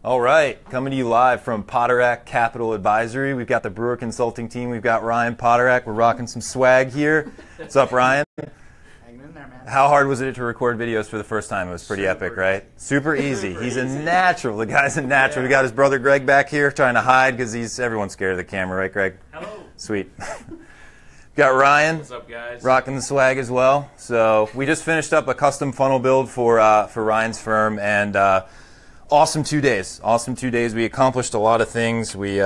All right, coming to you live from Potterack Capital Advisory. We've got the Brewer Consulting team. We've got Ryan Potterack. We're rocking some swag here. What's up, Ryan? Hanging in there, man. How hard was it to record videos for the first time? It was pretty epic, right? Super easy. He's a natural. The guy's a natural. We got his brother Greg back here trying to hide because everyone's scared of the camera, right, Greg? Hello. Sweet. Got Ryan. What's up, guys? Rocking the swag as well. So we just finished up a custom funnel build for Ryan's firm, and awesome 2 days. Awesome 2 days. We accomplished a lot of things. We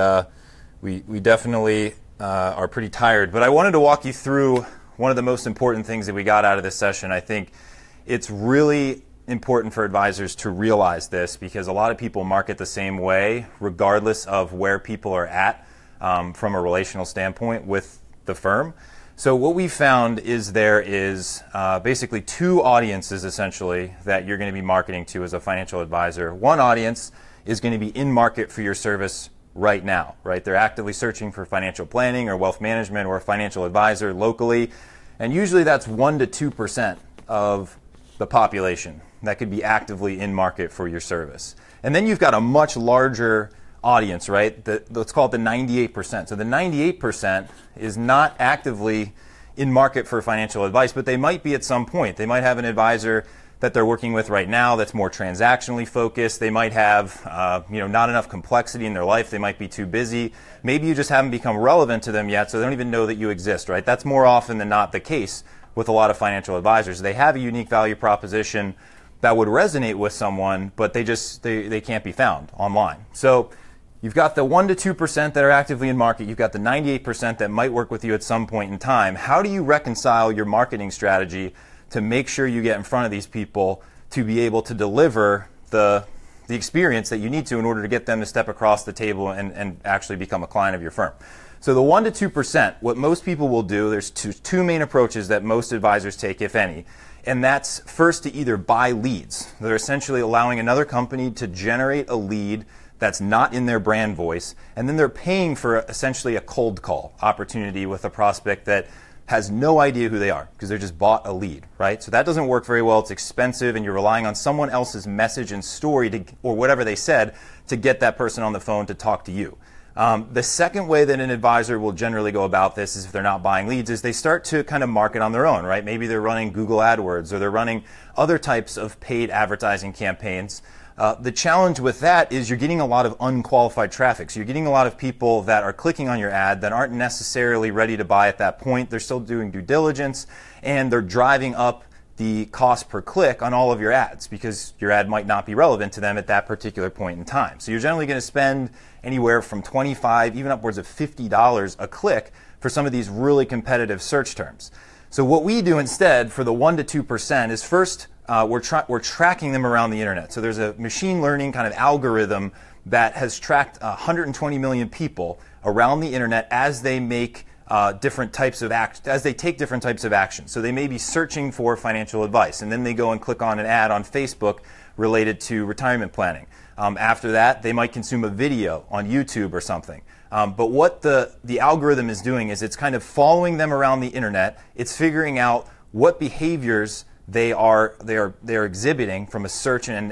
definitely are pretty tired, but I wanted to walk you through one of the most important things that we got out of this session. I think it's really important for advisors to realize this because a lot of people market the same way, regardless of where people are at from a relational standpoint with the firm. So what we found is there is basically two audiences essentially that you're going to be marketing to as a financial advisor. One audience is going to be in market for your service right now, right? They're actively searching for financial planning or wealth management or a financial advisor locally. And usually that's 1 to 2% of the population that could be actively in market for your service. And then you've got a much larger audience, right? Let's call it the 98%. So the 98% is not actively in market for financial advice, but they might be at some point. They might have an advisor that they're working with right now that's more transactionally focused. They might have not enough complexity in their life. They might be too busy. Maybe you just haven't become relevant to them yet, so they don't even know that you exist, right? That's more often than not the case with a lot of financial advisors. They have a unique value proposition that would resonate with someone, but they can't be found online. So you've got the 1 to 2% that are actively in market. You've got the 98% that might work with you at some point in time. How do you reconcile your marketing strategy to make sure you get in front of these people to be able to deliver the experience that you need to in order to get them to step across the table and actually become a client of your firm? So the 1 to 2%, what most people will do, there's two main approaches that most advisors take, if any. And that's first to either buy leads. They're essentially allowing another company to generate a lead that's not in their brand voice, and then they're paying for essentially a cold call opportunity with a prospect that has no idea who they are because they just bought a lead, right? So that doesn't work very well. It's expensive, and you're relying on someone else's message and story or whatever they said to get that person on the phone to talk to you. The second way that an advisor will generally go about this is if they're not buying leads is they start to kind of market on their own, right? Maybe they're running Google AdWords or they're running other types of paid advertising campaigns. The challenge with that is you're getting a lot of unqualified traffic. So you're getting a lot of people that are clicking on your ad that aren't necessarily ready to buy at that point. They're still doing due diligence, and they're driving up the cost per click on all of your ads because your ad might not be relevant to them at that particular point in time. So you're generally going to spend anywhere from $25, even upwards of $50 a click for some of these really competitive search terms. So what we do instead for the 1 to 2% is first we're tracking them around the internet. So there's a machine learning kind of algorithm that has tracked 120 million people around the internet as they make different types of take different types of action. So they may be searching for financial advice, and then they go and click on an ad on Facebook related to retirement planning. After that, they might consume a video on YouTube or something. But what the algorithm is doing is it's kind of following them around the internet. It's figuring out what behaviors they are exhibiting from a search and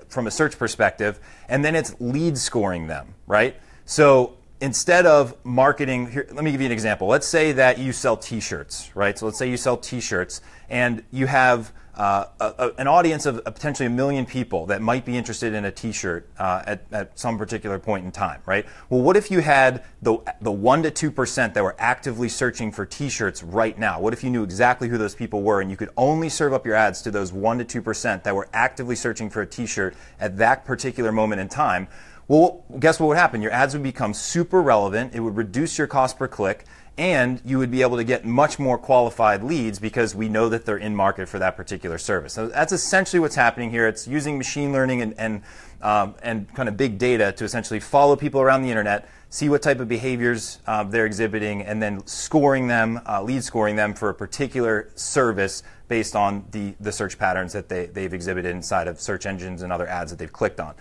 from a search perspective, and then it's lead scoring them, right? So instead of marketing, here, let me give you an example. Let's say that you sell T-shirts, right? So let's say you sell T-shirts, and you have an audience of potentially 1 million people that might be interested in a T-shirt at some particular point in time, right? Well, what if you had the 1 to 2% that were actively searching for T-shirts right now? What if you knew exactly who those people were and you could only serve up your ads to those 1 to 2% that were actively searching for a T-shirt at that particular moment in time? Well, guess what would happen? Your ads would become super relevant. It would reduce your cost per click, and you would be able to get much more qualified leads because we know that they're in market for that particular service. So that's essentially what's happening here. It's using machine learning and kind of big data to essentially follow people around the internet, see what type of behaviors they're exhibiting, and then scoring them, lead scoring them for a particular service based on the search patterns that they've exhibited inside of search engines and other ads that they've clicked on.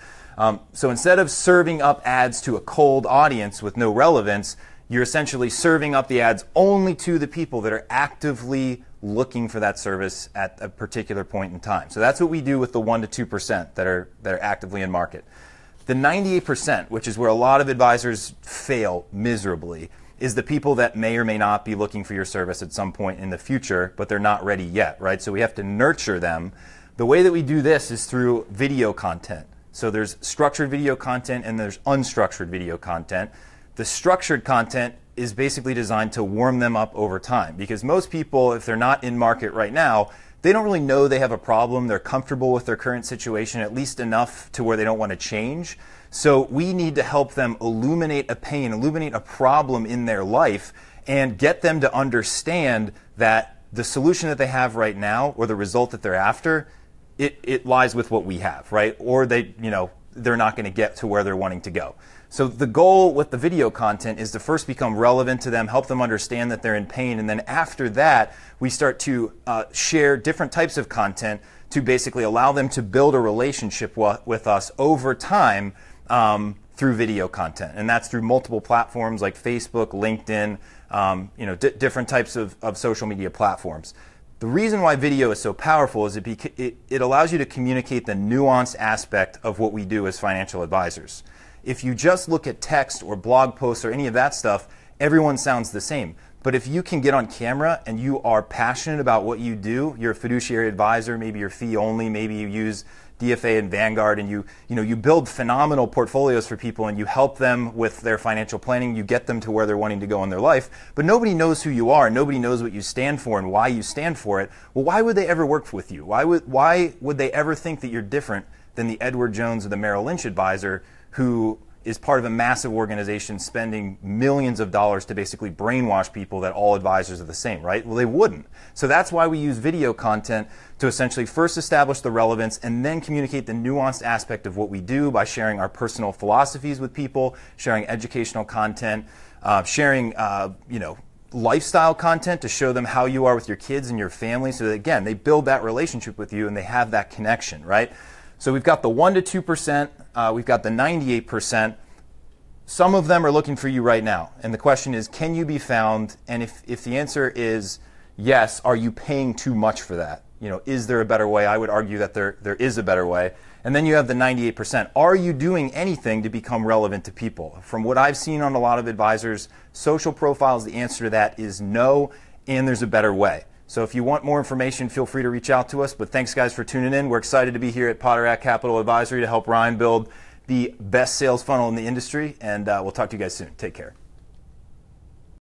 So instead of serving up ads to a cold audience with no relevance, you're essentially serving up the ads only to the people that are actively looking for that service at a particular point in time. So that's what we do with the 1 to 2% that are actively in market. The 98%, which is where a lot of advisors fail miserably, is the people that may or may not be looking for your service at some point in the future, but they're not ready yet, right? So we have to nurture them. The way that we do this is through video content. So there's structured video content and there's unstructured video content. The structured content is basically designed to warm them up over time, because most people, if they're not in market right now, they don't really know they have a problem. They're comfortable with their current situation, at least enough to where they don't want to change. So we need to help them illuminate a pain, illuminate a problem in their life, and get them to understand that the solution that they have right now, or the result that they're after, it lies with what we have, right? Or they're not going to get to where they're wanting to go. So the goal with the video content is to first become relevant to them, help them understand that they're in pain, and then after that, we start to share different types of content to basically allow them to build a relationship with us over time through video content. And that's through multiple platforms like Facebook, LinkedIn, different types of social media platforms. The reason why video is so powerful is it allows you to communicate the nuanced aspect of what we do as financial advisors. If you just look at text or blog posts or any of that stuff, everyone sounds the same. But if you can get on camera and you are passionate about what you do, you're a fiduciary advisor, maybe you're fee only, maybe you use DFA and Vanguard, and you build phenomenal portfolios for people and you help them with their financial planning, you get them to where they're wanting to go in their life, but nobody knows who you are, nobody knows what you stand for and why you stand for it. Well, why would they ever work with you? Why would they ever think that you're different than the Edward Jones or the Merrill Lynch advisor who is part of a massive organization spending millions of dollars to basically brainwash people that all advisors are the same, right? Well, they wouldn't. So that's why we use video content to essentially first establish the relevance and then communicate the nuanced aspect of what we do by sharing our personal philosophies with people, sharing educational content, sharing lifestyle content to show them how you are with your kids and your family, so that, again, they build that relationship with you and they have that connection, right? So we've got the 1 to 2%, we've got the 98%. Some of them are looking for you right now. And the question is, can you be found? And if the answer is yes, are you paying too much for that? Is there a better way? I would argue that there is a better way. And then you have the 98%. Are you doing anything to become relevant to people? From what I've seen on a lot of advisors' social profiles, the answer to that is no, and there's a better way. So if you want more information, feel free to reach out to us. But thanks, guys, for tuning in. We're excited to be here at Potterack Capital Advisory to help Ryan build the best sales funnel in the industry. And we'll talk to you guys soon. Take care.